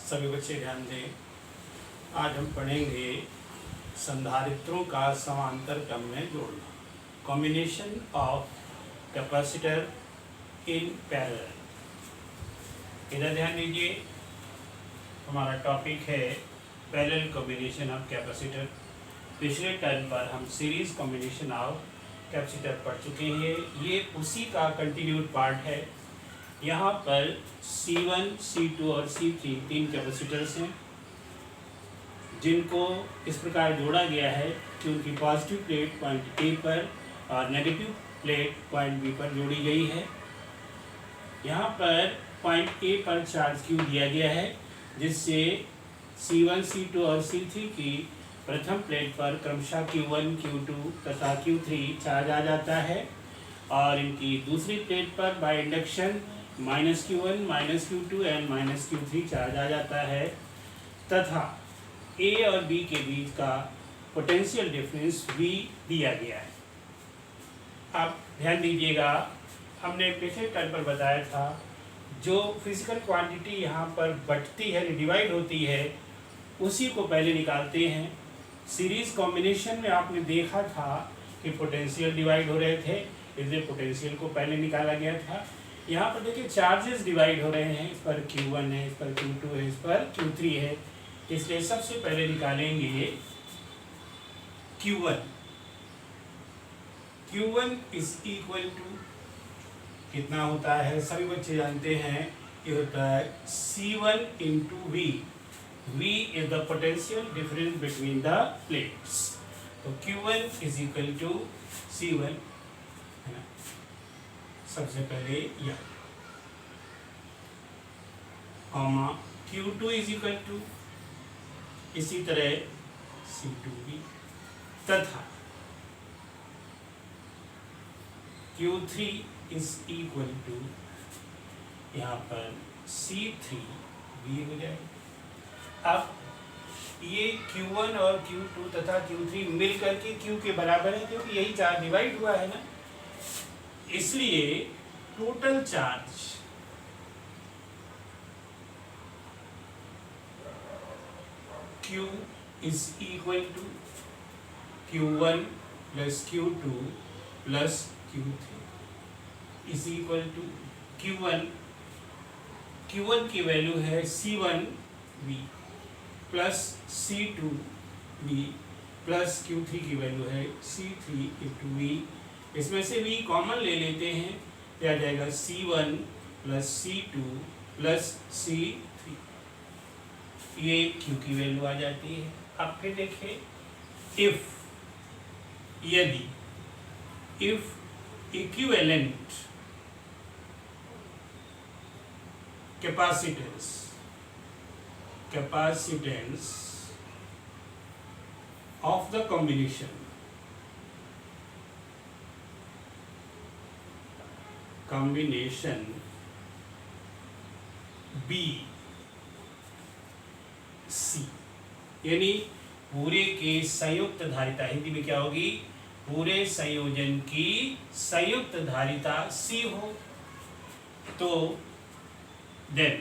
सभी बच्चे ध्यान दें। आज हम पढ़ेंगे संधारित्रों का समांतर क्रम में जोड़ना, combination of capacitor in parallel. इधर ध्यान दीजिए, हमारा टॉपिक है पैरेलल कॉम्बिनेशन ऑफ कैपेसिटर। पिछले टर्म पर हम सीरीज कॉम्बिनेशन ऑफ कैपेसिटर पढ़ चुके हैं, ये उसी का कंटिन्यूड पार्ट है। यहाँ पर C1, C2 और C3 तीन कैपेसिटर्स हैं जिनको इस प्रकार जोड़ा गया है कि उनकी पॉजिटिव प्लेट पॉइंट ए पर और नेगेटिव प्लेट पॉइंट बी पर जोड़ी गई है। यहाँ पर पॉइंट ए पर चार्ज Q दिया गया है, जिससे C1, C2 और C3 की प्रथम प्लेट पर क्रमशः Q1, Q2 तथा Q3 चार्ज आ जाता है और इनकी दूसरी प्लेट पर by induction -Q1, -Q2 and -Q3 charge आ जाता है तथा A और B के बीच का पोटेंशियल डिफरेंस V दिया गया है। आप ध्यान दीजिएगा, हमने पिछले टर्म पर बताया था जो फिजिकल क्वांटिटी यहाँ पर बढ़ती है, डिवाइड होती है, उसी को पहले निकालते हैं। सीरीज कॉम्बिनेशन में आपने देखा था कि पोटेंशियल डिवाइड हो रहे थे, इसलिए पोटेंशियल को पहले निकाला गया था। यहाँ पर देखिए चार्जेस डिवाइड हो रहे हैं, इस पर Q1 है, इस पर Q2 है, इस पर Q3 है, इसलिए सबसे पहले निकालेंगे Q1। Q1 is equal to कितना होता है, सभी बच्चे जानते हैं कि होता है C1 into V। V is the potential difference between the plates। तो Q1 is equal to C1 है ना, सबसे पहले यह comma Q2 is equal to इसी तरह C2V तथा Q3 is equal to यहाँ पर C3V हो जाएगा। अब ये Q1 और Q2 तथा Q3 मिल करके Q के बराबर है, क्योंकि यही चार्ज डिवाइड हुआ है ना, इसलिए total charge Q is equal to Q1 plus Q2 plus Q3 is equal to Q1 की वैल्यू है C1V plus C2V plus Q3 की वैल्यू है C3 इंटू V। इसमें से V कॉमन ले लेते हैं, क्या आ जाएगा C1 plus C2 plus C3, ये Q की वैल्यू आ जाती है। अब फिर देखें, यदि equivalent capacitance of the combination B C, यानी पूरे के संयुक्त धारिता, हिंदी में क्या होगी, पूरे संयोजन की संयुक्त धारिता C हो, तो देन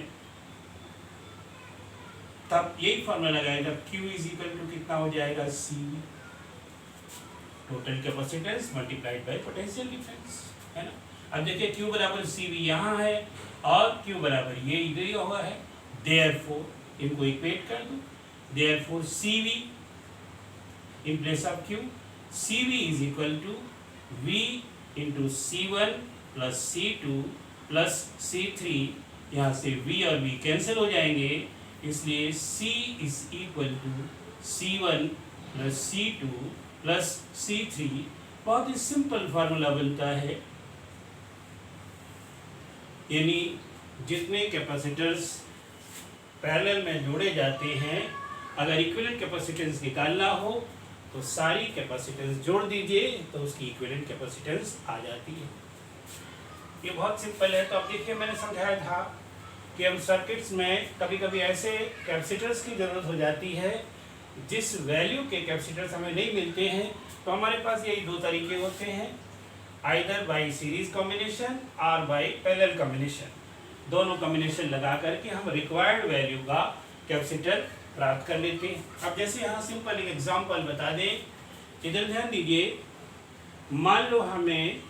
तब यही फॉर्मूला लगाएगा, Q इज इक्वल टू कितना हो जाएगा C, total capacitance multiplied by potential difference, है ना। अब देखिए Q बराबर CV यहाँ है और Q बराबर ये इधर ही हुआ है, देयरफॉर इनको इक्वेट कर दो, therefore CV in place of Q, CV is equal to V into C1 plus C2 plus C3, यहाँ से V और V कैंसिल हो जाएंगे, इसलिए C is equal to C1 plus C2 plus C3। बहुत ही सिंपल फार्मूला बनता है, यानी जितने कैपेसिटर्स पैरेलल में जोड़े जाते हैं, अगर इक्विवेलेंट कैपेसिटेंस निकालना हो तो सारी कैपेसिटेंस जोड़ दीजिए तो उसकी इक्विवेलेंट कैपेसिटेंस आ जाती है। ये बहुत सिंपल है। तो अब देखिए, मैंने समझाया था कि हम सर्किट्स में कभी कभी ऐसे कैपेसिटर्स की ज़रूरत हो जाती है जिस वैल्यू के कैपेसिटर्स हमें नहीं मिलते हैं, तो हमारे पास यही दो तरीके होते हैं, आइदर बाई सीरीज कॉम्बिनेशन और बाई पैरेलल कॉम्बिनेशन। दोनों कॉम्बिनेशन लगा करके हम रिक्वायर्ड वैल्यू का कैपेसिटर प्राप्त कर लेते हैं। अब जैसे यहाँ सिंपल एक एग्जांपल बता दें, इधर ध्यान दीजिए, मान लो हमें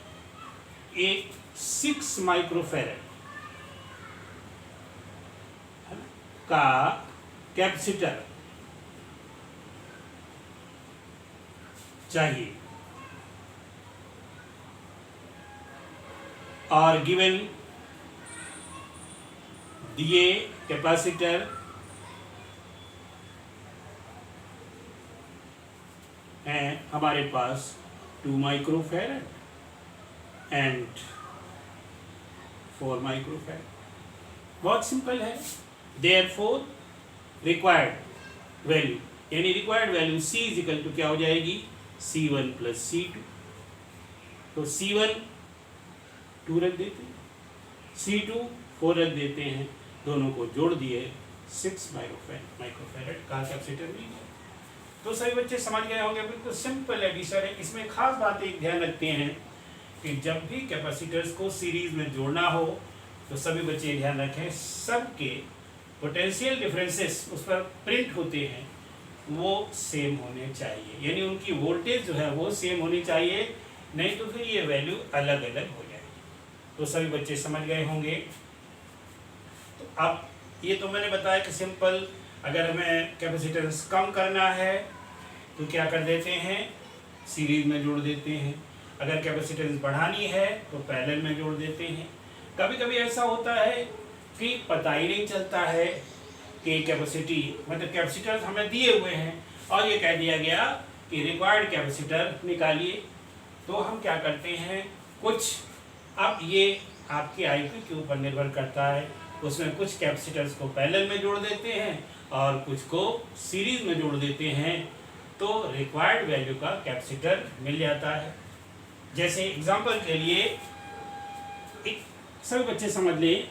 एक 6 माइक्रोफैरड का कैपेसिटर चाहिए और गिवन दिए कैपेसिटर हैं हमारे पास 2 माइक्रोफैरड एंड 4 माइक्रोफैरड। बहुत सिंपल है। देयरफॉर रिक्वायर्ड वैल्यू, यानी required value C is equal to क्या हो जाएगी, C1 प्लस C2। तो C1 2 रख देते हैं, C2 4 रख देते हैं, दोनों को जोड़ दिए 6 माइक्रोफैरड का कैपेसिटर मिल गया। तो सभी बच्चे समझ गए होंगे, बिल्कुल सिंपल एडिशन है। इसमें खास बात एक ध्यान रखते हैं कि जब भी कैपेसिटर्स को सीरीज में जोड़ना हो तो सभी बच्चे ध्यान रखें, सबके पोटेंशियल डिफरेंसेस उस पर प्रिंट होते हैं वो सेम होने चाहिए, यानी उनकी वोल्टेज जो है वो सेम होनी चाहिए, नहीं तो फिर ये वैल्यू अलग अलग हो जाएगी। तो सभी बच्चे समझ गए होंगे। तो अब ये तो मैंने बताया कि सिंपल, अगर हमें कैपेसिटेंस कम करना है तो क्या कर देते हैं, सीरीज में जोड़ देते हैं। अगर कैपेसिटेंस बढ़ानी है तो पैरेलल में जोड़ देते हैं। कभी कभी ऐसा होता है कि पता ही नहीं चलता है कि कैपेसिटी, मतलब कैपेसिटर हमें दिए हुए हैं और ये कह दिया गया कि रिक्वायर्ड कैपेसिटर निकालिए, तो हम क्या करते हैं कुछ, अब ये आपके आईक्यू के ऊपर निर्भर करता है, उसमें कुछ कैपेसिटर्स को पैरेलल में जोड़ देते हैं और कुछ को सीरीज में जोड़ देते हैं, तो रिक्वायर्ड वैल्यू का कैपेसिटर मिल जाता है। जैसे एग्जांपल के लिए एक सभी बच्चे समझ लें,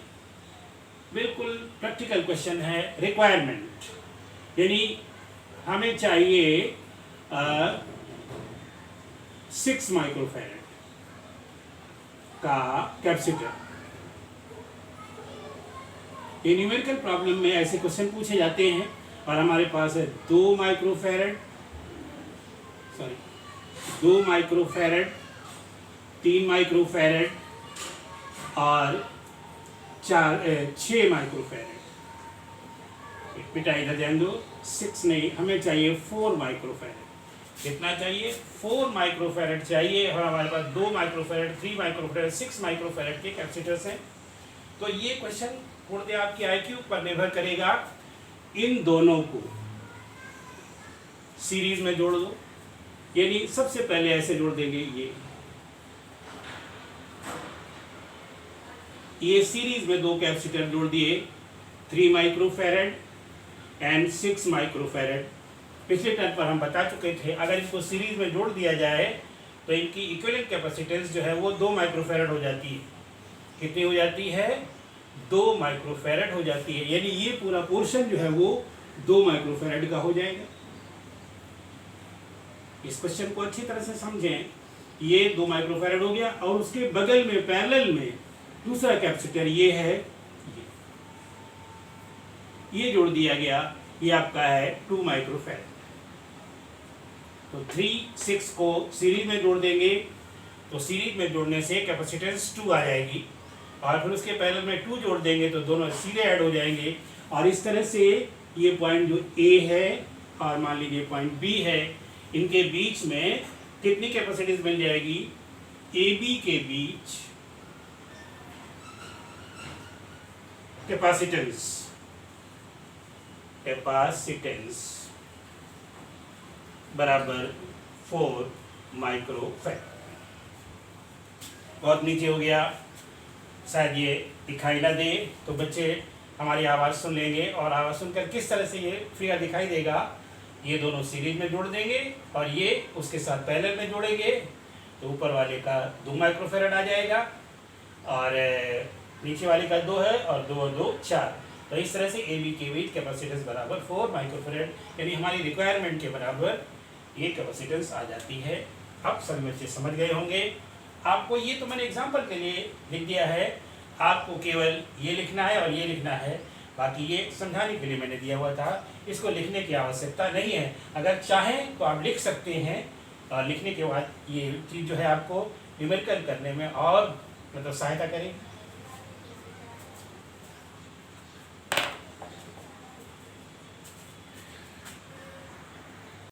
बिल्कुल प्रैक्टिकल क्वेश्चन है, रिक्वायरमेंट, यानी हमें चाहिए 6 माइक्रोफैरड का कैपेसिटर। ये न्यूमेरिकल प्रॉब्लम में ऐसे क्वेश्चन पूछे जाते हैं और हमारे पास है 2 माइक्रोफैरड, 3 माइक्रोफैरड और 6 माइक्रोफैरड। बेटा इधर ध्यान दो, 6 नहीं, हमें चाहिए 4 माइक्रोफैरड। कितना चाहिए, 4 माइक्रोफैरड चाहिए और हमारे पास 2 माइक्रोफैरड, 3 माइक्रोफैरड, 6 माइक्रोफैरड के कैपेसिटर्स हैं। तो ये क्वेश्चन पूर्णतः आपकी आईक्यू पर निर्भर करेगा। इन दोनों को सीरीज में जोड़ दो, यानी सबसे पहले ऐसे जोड़ देंगे, ये सीरीज में 2 कैपेसिटर जोड़ दिए, 3 माइक्रोफैरड एंड 6 माइक्रोफैरड। पिछले टर्म पर हम बता चुके थे, अगर इसको सीरीज में जोड़ दिया जाए तो इनकी इक्विवेलेंट कैपेसिटेंस जो है वो 2 माइक्रोफैरड हो जाती है। कितनी हो जाती है, 2 माइक्रोफैरड हो जाती है, यानी ये पूरा पोर्शन जो है वो 2 माइक्रोफैरड का हो जाएगा। इस क्वेश्चन को अच्छी तरह से समझें, ये 2 माइक्रोफैरड हो गया और उसके बगल में पैरेलल में दूसरा कैपेसिटर ये है, ये जोड़ दिया गया, ये आपका है 2 माइक्रोफैरड। तो 3, 6 को सीरीज में जोड़ देंगे, तो सीरीज में जोड़ने से कैपेसिटेंस 2 आ जाएगी और फिर उसके पैरेलल में 2 जोड़ देंगे तो दोनों सीधे ऐड हो जाएंगे। और इस तरह से ये पॉइंट जो A है और मान लीजिए पॉइंट B है, इनके बीच में कितनी कैपेसिटेंस मिल जाएगी, AB के बीच कैपेसिटेंस बराबर 4 माइक्रोफैरड। बहुत नीचे हो गया, शायद ये दिखाई ना दे, तो बच्चे हमारी आवाज़ सुन लेंगे और आवाज़ सुनकर किस तरह से ये फिगर दिखाई देगा। ये दोनों सीरीज में जोड़ देंगे और ये उसके साथ पैरेलल में जोड़ेंगे, तो ऊपर वाले का 2 माइक्रोफैरड आ जाएगा और नीचे वाले का 2 है और 2 और 2 4। तो इस तरह से AB के बीच कैपेसिटेंस बराबर 4 माइक्रोफैरड, यानी हमारी रिक्वायरमेंट के बराबर ये कैपेसिटेंस आ जाती है। अब सभी बच्चे समझ गए होंगे। आपको ये तो मैंने एग्जांपल के लिए लिख दिया है, आपको केवल ये लिखना है और ये लिखना है। बाकी ये समझाने के लिए मैंने दिया हुआ था, इसको लिखने की आवश्यकता नहीं है। अगर चाहें तो आप लिख सकते हैं, और लिखने के बाद ये चीज़ जो है आपको न्यूमेरिकल करने में और मतलब सहायता करेगी।